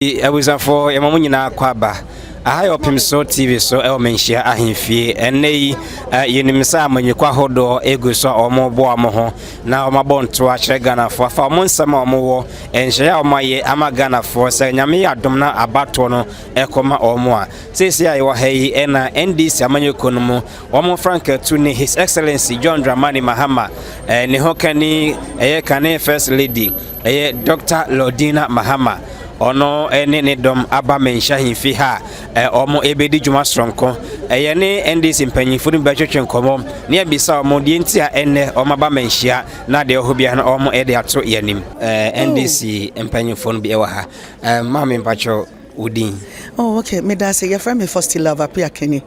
I was for a Mamuna Quaba. I Opemsuo TV so menshia ahemfie ene yenimisa amanyekwa hodo egu so omobo amoho na omabonto ahye Ghana fo afa omonsama omowo enhye omaye ama Ghana fo se nyame adom na abato no ekoma omo a sesi ayi wa hayi ena NDC amanyekwa mu omo frank tu ni His Excellency Lordina Mahama ne hokani kane First Lady Dr. Lordina Mahama ono ne dom aba mensha himfi ha omo ebedi juma stronko ne NDC mpanyifo ni betwetwe nkomo ne abisa omo de ntia ene omo aba menshia na de ohobia na omo de ato yanim NDC mpanyifo no bi ewa ha mama mpacho udin. Oh, okay. Me da say your friend me first love appear Kenny.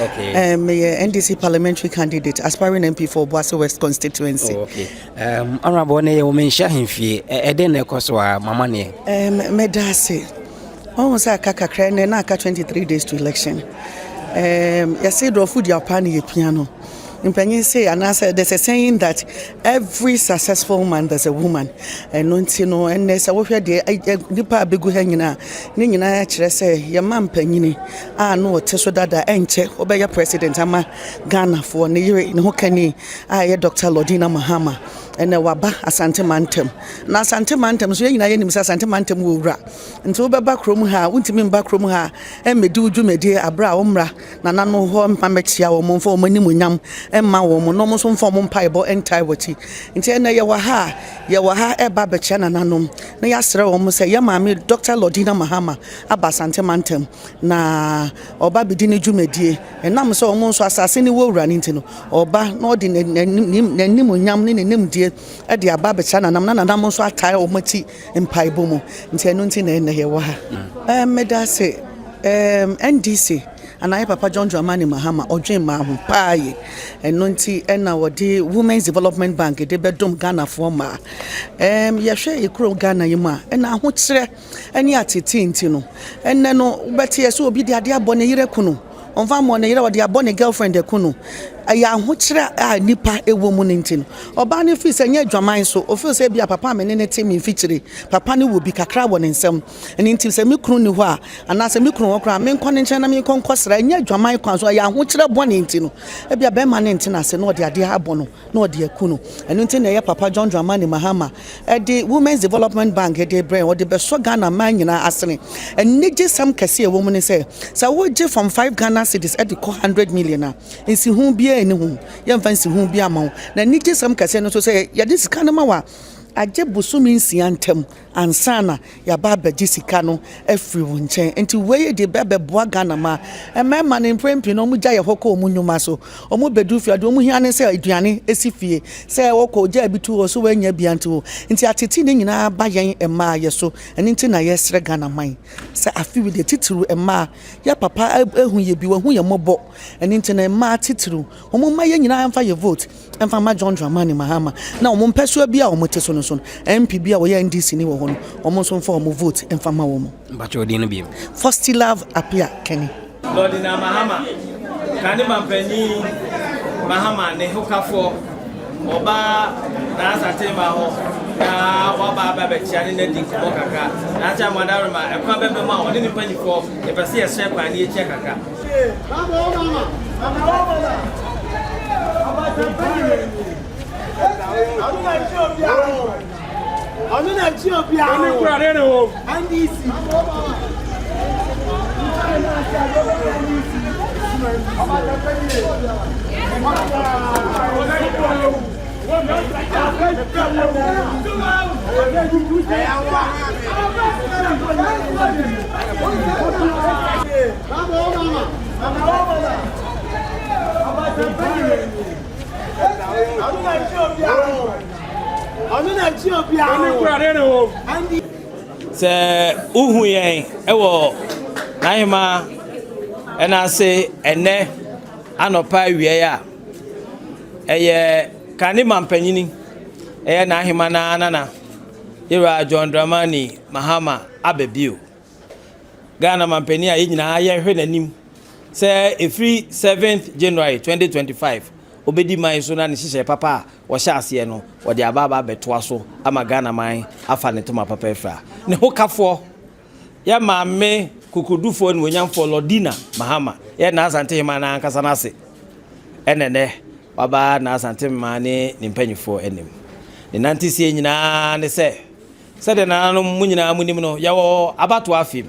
Okay. Me NDC parliamentary candidate aspiring MP for Boase West constituency. Oh, okay. Honorable ne wo mensha himfi eden ne koso a mama ne. Me da say almost a kakakra ne na aka 23 days to election. You say do food your pan ye piano. In say, and I said, there's a saying that every successful man, there's a woman. And no, and there's a warfare day. Nipa begu hangina. Nina say, your man penny. Ah, no, Teso Dada, enche, obey your president, ama Ghana for near in Hokani. I, Dr. Lordina Mahama. And waba Asantehemaa na Asantehemaa so yina yenim Asantehemaa wo wura nti wo beba krom ha untimi mba krom ha emedi udwumedi abra omra na nano ho mpamechia wo momfo wo manimunyam emma wo mo no mo so mfo mo mpaebo entai wati nti na ye wa ha eba bechia na nanom na yasre wo mo se ye maame Dr. Lordina Mahama aba Asantehemaa na oba bidini dwumedi enam so wo mo so asase ni wo wura ni nti no oba na odi nanimunyam ni nenim ade aba becha na nam so atai o mati empaibo mu nti enu nti na ye wa ha meda se NDC anaye papa Lordina Mahama odwen ma ho paaye enu nti ena wodi Women's Development Bank de bedom Ghana for ma ye hwe ekro Ghana yima ena ho kire eni atete nti no enne no beti yeso obi de ade abone yire kunu onfa mo ne yire wode abone girlfriend e kunu aya ho kire a nipa ewo mu nti no oba ne fi se nya adwaman so o fi se bia papa me ne temi fichire papa ne wo bi kakra won nsem eni nti se me kunu ni ho a ana se me kunu wo kra me nkɔ ne nkyɛn na me nkɔnkɔsra nya adwaman kwan so aya ho kire bone nti no e bia be ma ne nti na se no de ade abono na ode akunu eni nti na ye papa Lordina Mahama e de Women's Development Bank e de brain o de be so Ghana man nyina asene eni gye sam kase e wo mu ne se wo gye from 5 Ghana cedis e de 100 million a ensi hu bia eni hu ye mfansi hu bia ma na ni gye sam kase no so se ye de sika no ma wa aje busumi nsia ntem ansana ya baba jisika no afri wo nchen enti weye de bebe boa Ghana ma emema ne mprempi no mu gya ye hoko mu nyuma so omu bedu fia do mu hia ne se aduane esifie se woko gya bitu wo so wanya bianto enti ateti ne nyina ba yen ema ye so enti na ye sre Ghana man se afi we de tituru ema ya papa ehu ye bi wo hu ye mobo enti na ema tituru omu ma ye nyina amfa ye vote amfa ma Lordina Mahama na omu mpesua bia omu teso no so MP bia wo ye NDC ni wo hono omo so for omo vote emfama wo mo Bacho odin bi first love appear Kenny Lordina Mahama kani mampani Mahama ne hukafo oba na Asantehemaa ho na waba ba bechia ne di nkomo kaka na acha madaroma ekwa bebe ma oni ni panifo e pese ye hye kwa ne ye che kaka I'm not sure if you are se uhu yen ewo nahima ena se ene anopa wie ya eye kani mampanyini eye nahima na anana ira Lordina Mahama abebio Ghana mampani a nyina aye hwe nanim se efri 7th January 2025 obedi man so na ne hihye papa wo hye ase no wo de ababa betoa so ama Ghana man afa ne toma papa efra ne hokafo ya maame kukudufo no nyamfo Lordina Mahama ya na Asantehemaa na ankasa nase enene baba na Asantehemaa ne nimpanyifo enim ne nantisie nyina ne se de nananom munyina munim no yawo abato afim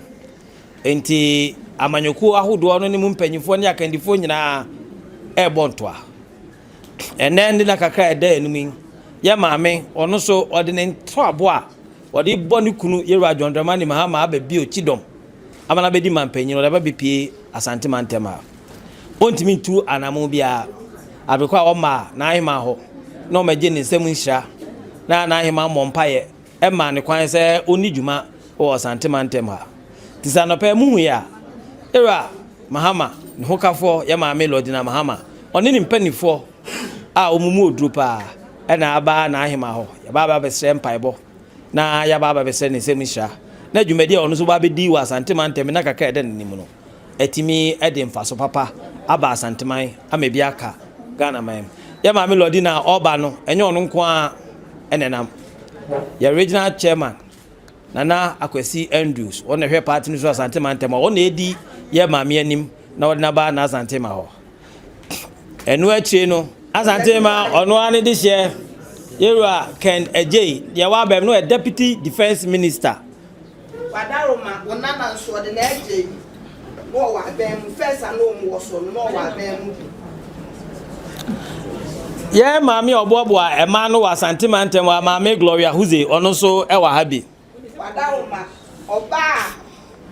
enti amanyoku ahodo no ne mumpanyifo ne akandifo nyina ebontoa ene ndi na kakra eda enumi ya maame ono so ode ne ntoabo a ode boni kunu yeru Lordina Mahama ababi ochidom amana bedi mampanyin ode babepie Asantehemaa ontimi tu anamu bia abekwa oma na ahima ho na o maje ne nsem nhira na ahima mompaye ema ne kwan se oni djuma o Asantehemaa tisanope muhu ya era Mahama ne hokafo ya maame Lordina Mahama oni ne mpanifo a omumu odrupa na aba na ahima ho ya baba besre mpaibo na ya baba besre ne nsem nhira na djumadi ono so baba di wa Asantehemaa na kaka ede ne nimu no etimi ede mfaso papa aba Asantehemaa amebiaka Ghana man ya maame Lordina oba no enye ono nko a enenam ya regional chairman Nana Akwesi Andrews on the party no Asantehemaa on edi ya maame anim na Lordina ba na Asantehemaa ho enu achi no Asantehemaa ono ane de hye yerua Ken Ejei ya wa bem no deputy defense minister wadaroma wonana nso de na Ejei no wa bem first and no mo so no wa bem ye maame oboboa ema no wa Asantehemaa wa maame Gloria Huze ono so e wa habi wadaroma oba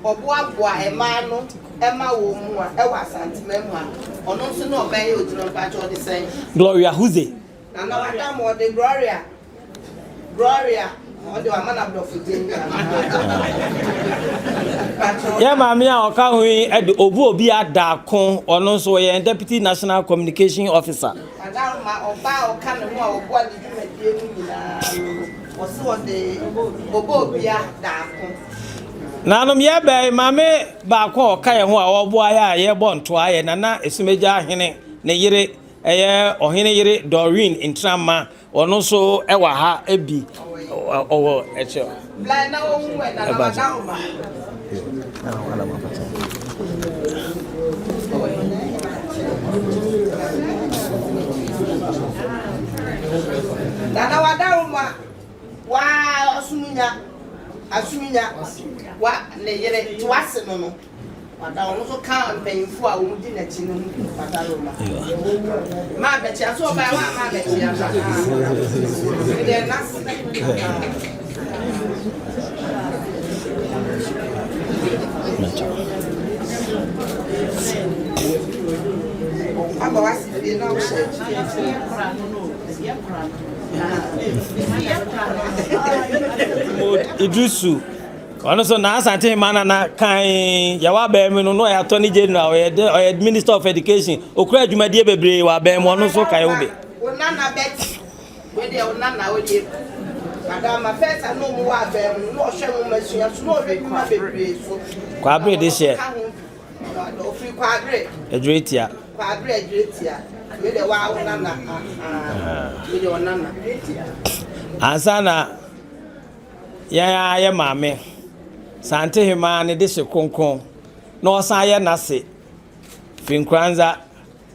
oboaboa ema no ema wo mu a e wa Asantehemaa ono so no oba ye odiro pacho de sen Gloria Huze na wadamo de Gloria ode wa mana blofu jenga ya maame a oka hu ede obi adakon ono so ye deputy national communication officer wadaroma oba oka no mu a oboa de dwumadie mu nyina osi wode obi adakon nanom ye be maame ba ko oka ye ho a oboa ya ye bonto aye nana esumeja ahene ne yire eye ohene yire Doreen Intrama ono so e wa ha ebi owo echo blind na wo mu na wadaroma Nana wadaroma wa asuminya wa ne yere twase no wadaroma so kan mpanyimfo a wo di na chi no wadaroma ma be chi aso ba wa ma be chi asa ide nas aba wasi bi na o she Idrisu ono so na Asantehemaa na kan ya wa ba mi no ya Attorney General o Minister of Education okura adwumadie bebre wa ba mi ono so kai obe onana bet we dey onana we dey madam first no mu wa ba mi no hwe mu masua so no be kuma bebre so kwa bre de share o free quadre Edretia we dey wa onana we dey onana ansana ya maame Asantehemaa ne de hye konkon na osan ye nase finkranza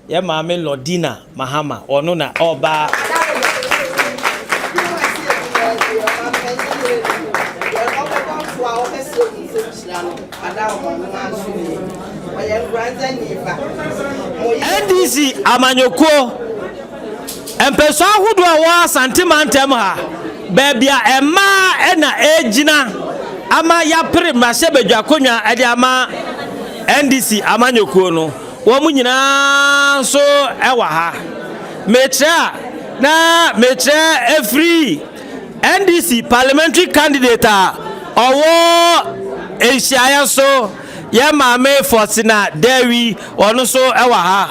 ya maame Lordina Mahama ono na oba NDC amanyoko empeso ahodo a wa Asantehemaa ha bebia ema na ejina ama ya pere mase bedwakonwa ade ama NDC amanyoko no wo mu nyina so ewa ha metre every NDC parliamentary candidate owo Asia so ya maame Fortina Dewi ono so ewa ha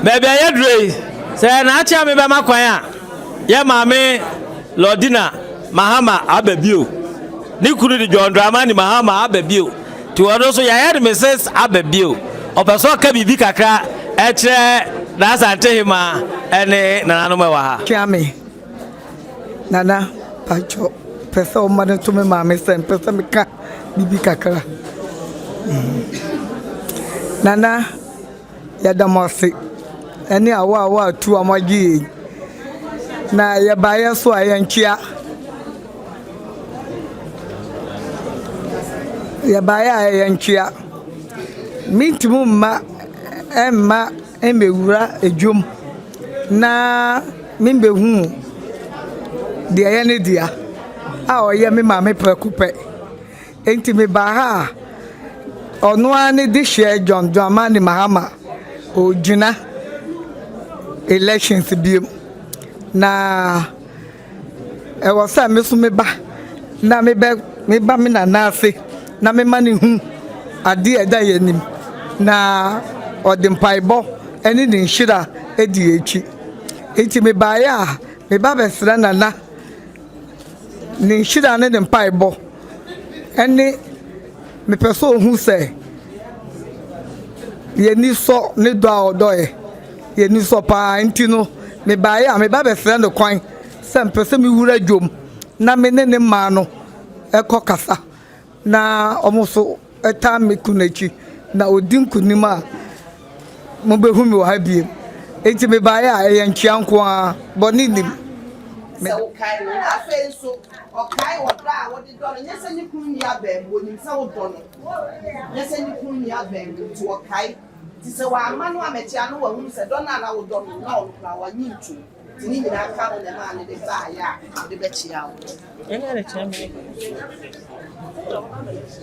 bebe ya dre se na acha me be makwan a ya maame Lordina Mahama ababio ni kuru di Lordina Mahama ababio ti ono so ya Mrs ababio opeso ka bibi kakra e kire na Asantehemaa ene nananom ewa ha Twame Nana pacho pesa o mane to me maame sen pesa me ka bibi kakra nana ya damosi eni awa tu amagi na ya baye so ayankia ya baye ayankia mintimu ma emma emewura ejom na mimbe hu de ya ne dia a oye me maame prekupe enti me ba ha ono ani di share John Dramani Mahama ojina elections bi na e was a me so me ba na me ba me na ase na me mani hu ade eda yanim na odimpaibo eni din shira edi echi enti me ba ya me ba besra nana ni shira ne din paibo eni me peso hu se ye ni so ne do odoye ye ni so pa enti no me ba ya me ba besra no kwan se mpese me wura dwom na me ne ma no ekokasa na omuso eta me kunachi na odin kunima mo be hu me wa biem enti me ba ya eyankia nko a boni nim me okay no afa so okay wodra wodi do no nyese ni kun ni abembo nim se wodo no nyese ni kun ni abembo to okay ti se wa amanu amechi anu wa hu se do na wodo no na olukra wa nyintu ti ni nyina aka no ne ma ne de ba ya de be chia wo ene re chia me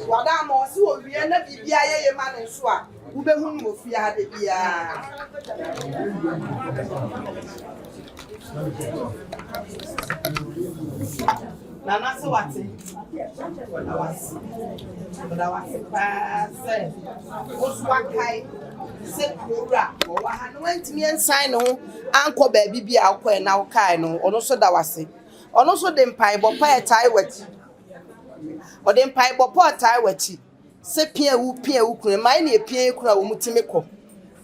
wada mo si wo wie na bibia ye ma ne so a wo be hu mo fia ha de bia Nana se wate. Wadawase paase. Oswakai se kura. Wa ha no wantimi ensan no anko baabi bia akọ na wokai no ono so dawase. Ono so de mpaibo pa etai wati. Ode mpaibo pa etai wati. Se pia wu kunu mai na pia kunu wo mutimi kọ.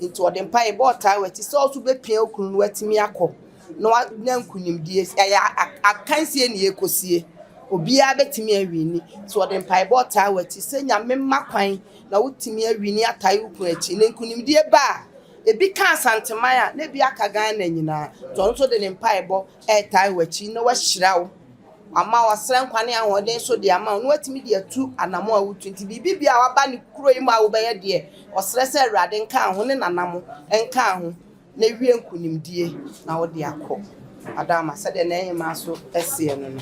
Nti ode mpaibo etai wati so so be pia kunu watimi akọ. No nyankunimdie ya akansie ne ekosie obia betimi awini so ode mpaibo taa wati se nyame makwan na wotimi awini atai ukun achi ne nkunimdie ba ebi ka Asantehemaa na bi aka Ghana nyina to so de mpaibo taa wati na wahirawo ama wasran kwane ahoden so de ama no watimi de atu anamo awutu nti bibia waba ne kuro yi ma wo be ye de osrese awrade nka ho ne nanamo nka ho na wie nkunimdie na wo de akọ adama se de na yin ma so esie no no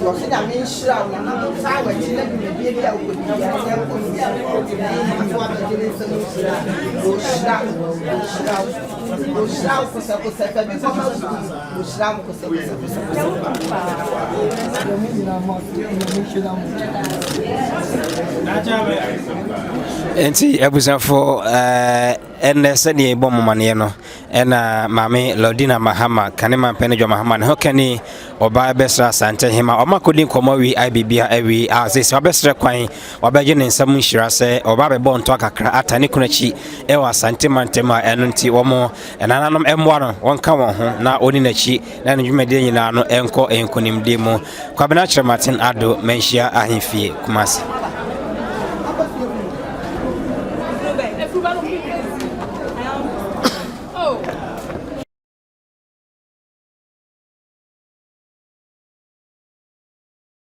Você já me enxerga, não sabe, tira de bebê, o enti abusafo enne sani bom mane no ena mame Lordina Mahama kanema penejo Mahama no kani oba besra Asantehemaa omakodi komo wi ibibia awi asese obesre kwan obaje ne nsam nhira se oba bebo nto akakra atane kunachi ewa Asantehemaa eno nti womo enananom emwa no wonka won ho na oni nachi na ne dwumade nyina no enko enkonimde mu kwabena kyerɛ Martin Ado menhia ahemfie Kumasi.